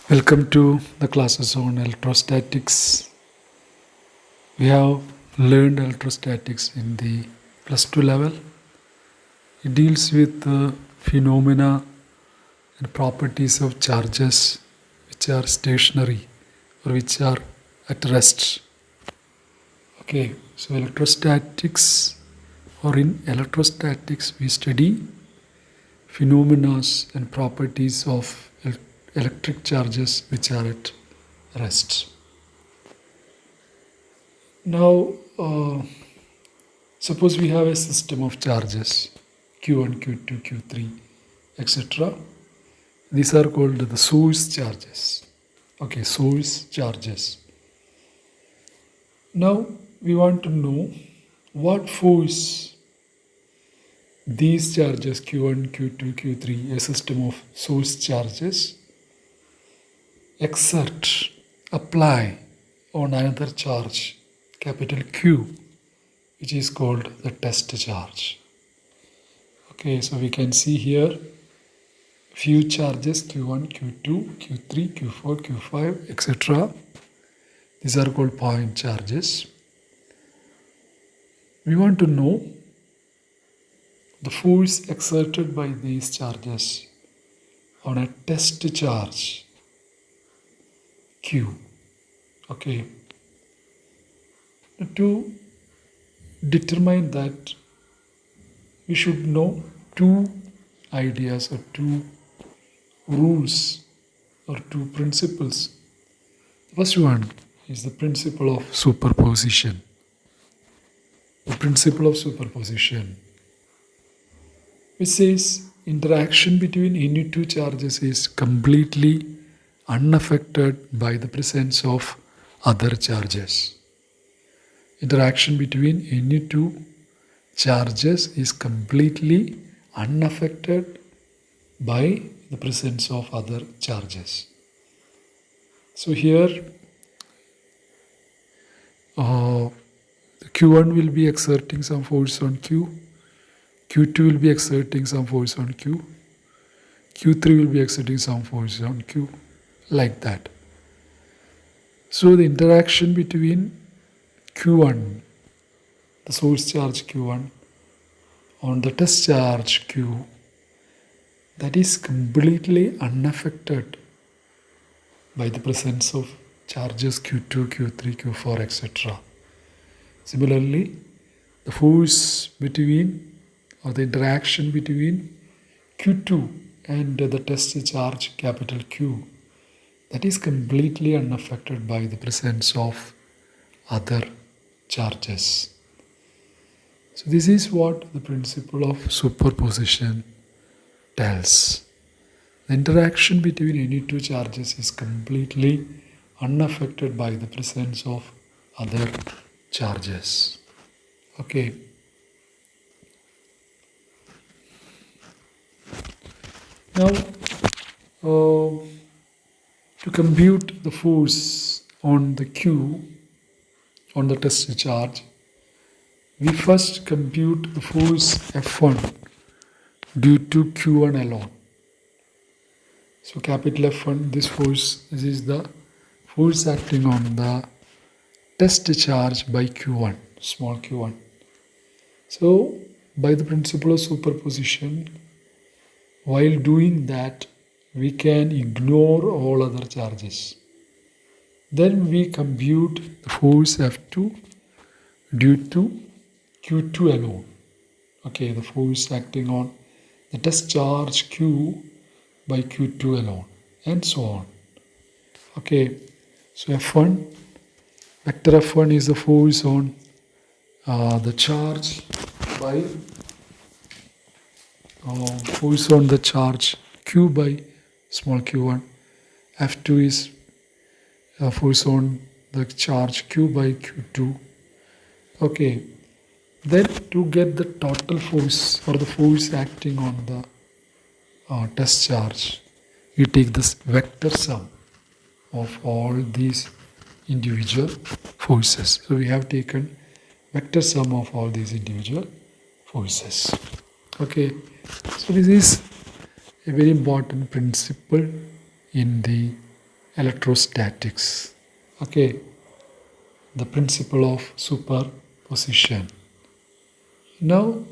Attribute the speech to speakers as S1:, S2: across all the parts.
S1: Welcome to the classes on electrostatics. We have learned electrostatics in the plus 2 level. It deals with the phenomena and properties of charges which are stationary or which are at rest. Okay, so electrostatics, or in electrostatics we study phenomena and properties of electric charges which are at rest. Now, suppose we have a system of charges Q1, Q2, Q3, etc. These are called the source charges. Okay, source charges. Now, we want to know what force these charges Q1, Q2, Q3, a system of source charges, exert, apply on another charge, capital Q, which is called the test charge. Okay, so we can see here few charges Q1, Q2, Q3, Q4, Q5, etc. These are called point charges. We want to know the force exerted by these charges on a test charge Q. Okay. To determine that, we should know two ideas or two rules or two principles. The first one is the principle of superposition. The principle of superposition, which says interaction between any two charges is completely unaffected by the presence of other charges. Interaction between any two charges is completely unaffected by the presence of other charges. So here Q1 will be exerting some force on Q, Q2 will be exerting some force on Q, Q3 will be exerting some force on Q, like that. So the interaction between Q1, the source charge Q1, on the test charge Q, that is completely unaffected by the presence of charges Q2, Q3, Q4, etc. Similarly, the force between or the interaction between Q2 and the test charge capital Q, that is completely unaffected by the presence of other charges. So this is what the principle of superposition tells. The interaction between any two charges is completely unaffected by the presence of other charges. Okay. Now, to compute the force on the Q, on the test charge, we first compute the force F1 due to Q1 alone. So capital F1, this is the force acting on the test charge by Q1, small q1. So by the principle of superposition, while doing that, we can ignore all other charges. Then we compute the force F2 due to Q2 alone. Okay, the force acting on the test charge Q by Q2 alone, and so on. Okay, so F1, vector F1 is the force on the charge by force on the charge Q by small q1. F2 is force on the charge Q by Q2. Okay, then to get the total force or the force acting on the test charge, we take this vector sum of all these individual forces. So we have taken vector sum of all these individual forces. Okay, so this is a very important principle in the electrostatics. Okay, the principle of superposition. Now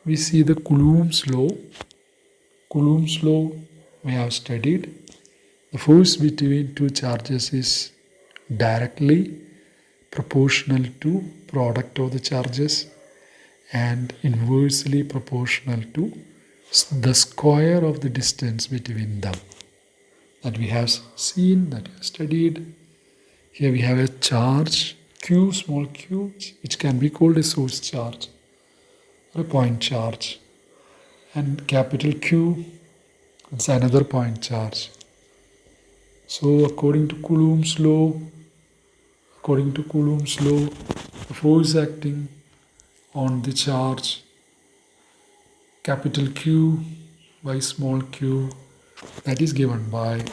S1: we see the Coulomb's law. Coulomb's law we have studied. The force between two charges is directly proportional to product of the charges and inversely proportional to the square of the distance between them. That we have seen, that we have studied. Here we have a charge q, small q, which can be called a source charge or a point charge, and capital Q is another point charge. So according to Coulomb's law, the force acting on the charge capital Q by small q, that is given by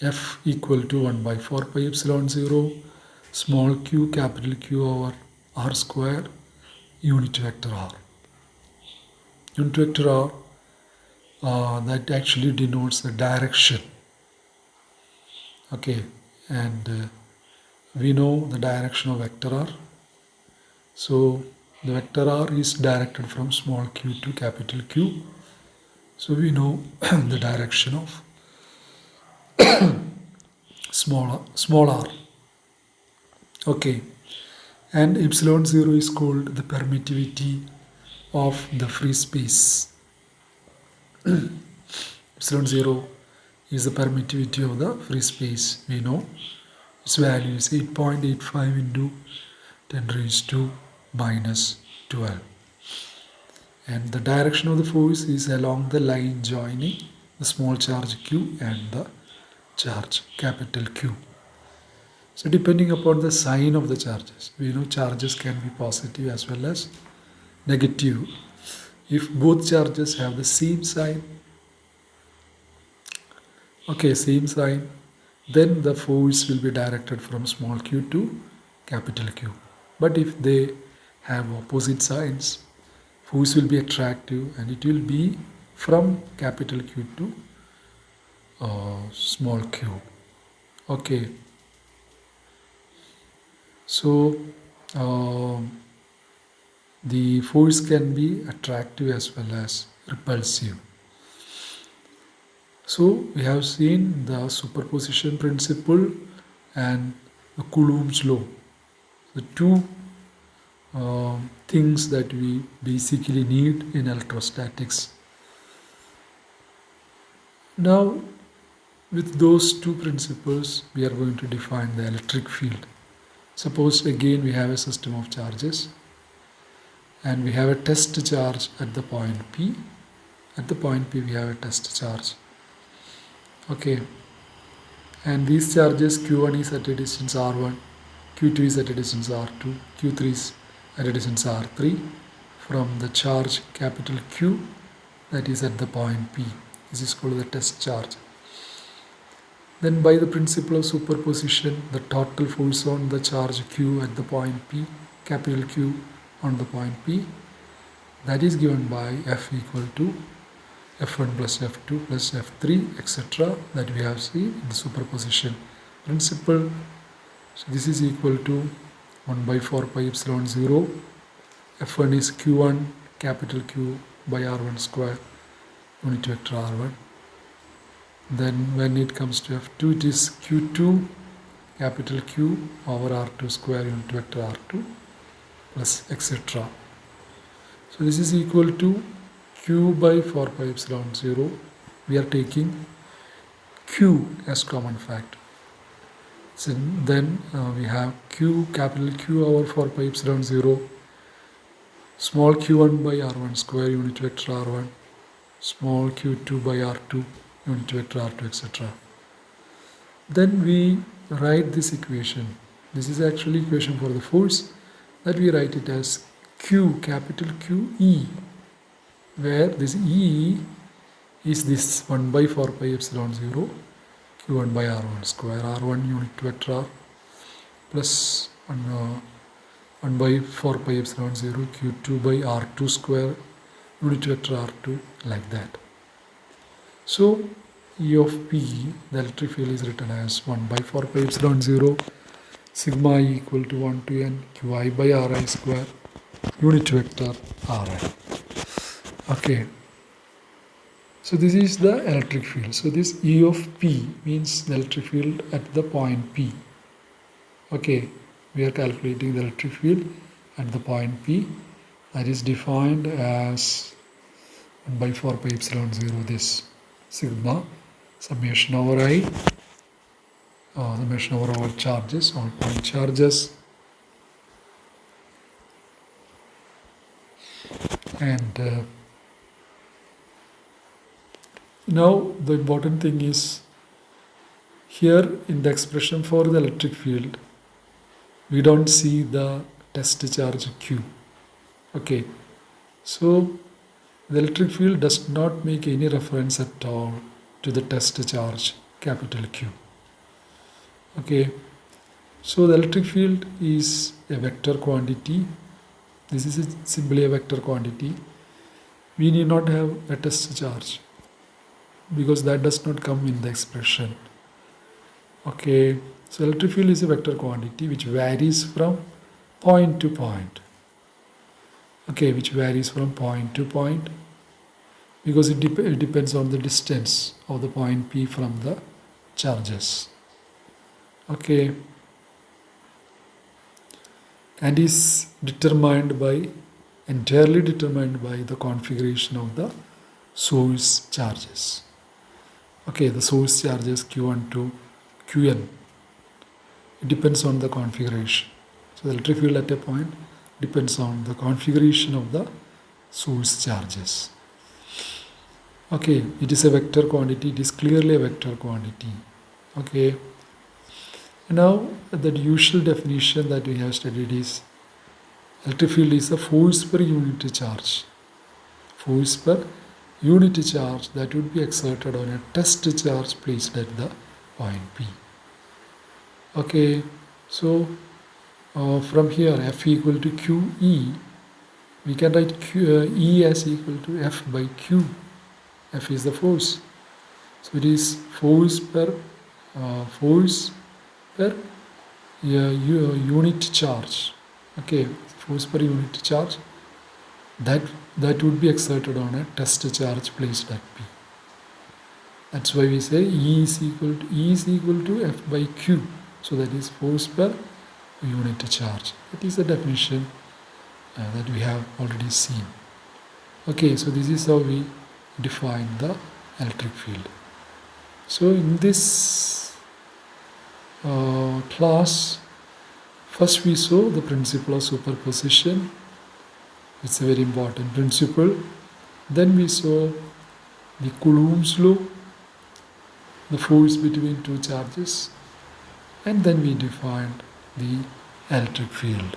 S1: F equal to 1 by 4 pi epsilon 0 small q capital Q over r square unit vector r. Unit vector r that actually denotes the direction. Okay, and we know the direction of vector r. So the vector r is directed from small q to capital Q. So we know the direction of small r. Okay, and epsilon 0 is called the permittivity of the free space. Epsilon 0 is the permittivity of the free space. We know its value is 8.85 into 10 raised to minus 12. And the direction of the force is along the line joining the small charge q and the charge capital Q. So depending upon the sign of the charges, we know charges can be positive as well as negative. If both charges have the same sign, then the force will be directed from small q to capital Q. But if they have opposite signs, force will be attractive and it will be from capital Q to small q. Okay. So the force can be attractive as well as repulsive. So we have seen the superposition principle and the Coulomb's law, the two things that we basically need in electrostatics. Now, with those two principles, we are going to define the electric field. Suppose again we have a system of charges and we have a test charge at the point P. At the point P we have a test charge. Okay, and these charges Q1 is at a distance R1, Q2 is at a distance R2, Q3 is at a distance R3 from the charge capital Q that is at the point P. This is called the test charge. Then by the principle of superposition, the total force on the charge Q at the point P, capital Q on the point P, that is given by F equal to F1 plus F2 plus F3 etc. that we have seen in the superposition principle. So this is equal to 1 by 4 pi epsilon 0. F1 is Q1 capital Q by R1 square unit vector R1. Then when it comes to F2, it is Q2 capital Q over R2 square unit vector R2 plus etc. So this is equal to Q by 4 pi epsilon 0. We are taking Q as common factor. So then we have Q capital Q over 4 pi epsilon 0 small q1 by r1 square unit vector r1 small q2 by r2 unit vector r2 etc. Then we write this equation. This is actually equation for the force, that we write it as Q capital Q E, where this E is this 1 by 4 pi epsilon 0 Q1 by R1 square R1 unit vector R plus 1 by 4 pi epsilon 0 Q2 by R2 square unit vector R2 like that. So E of P, the electric field is written as 1 by 4 pi epsilon 0 sigma E equal to 1 to n Qi by Ri square unit vector Ri. Okay. So this is the electric field. So this E of P means the electric field at the point P. Okay, we are calculating the electric field at the point P, that is defined as 1 by 4 pi epsilon 0 this sigma summation over I, summation over all charges, all point charges, and now the important thing is here in the expression for the electric field we don't see the test charge Q. Okay, so the electric field does not make any reference at all to the test charge capital Q. Okay, so the electric field is a vector quantity. This is simply a vector quantity. We need not have a test charge because that does not come in the expression. Okay, so electric field is a vector quantity which varies from point to point. Okay, which varies from point to point because it depends on the distance of the point P from the charges. Okay, and is entirely determined by the configuration of the source charges. Okay, the source charges Q1 to Qn. It depends on the configuration. So the electric field at a point depends on the configuration of the source charges. Okay, it is a vector quantity. It is clearly a vector quantity. Okay. Now the usual definition that we have studied is electric field is a force per unit charge. Force per unit charge that would be exerted on a test charge placed at the point P. Okay, so from here F equal to QE, we can write E as equal to F by Q. F is the force. So it is force per unit charge. Okay, force per unit charge that would be exerted on a test charge placed at P. That's why we say E is equal to F by Q. So that is force per unit charge. That is the definition that we have already seen. Okay, so this is how we define the electric field. So in this class, first we saw the principle of superposition. It's a very important principle. Then we saw the Coulomb's law, the force between two charges, and then we defined the electric field.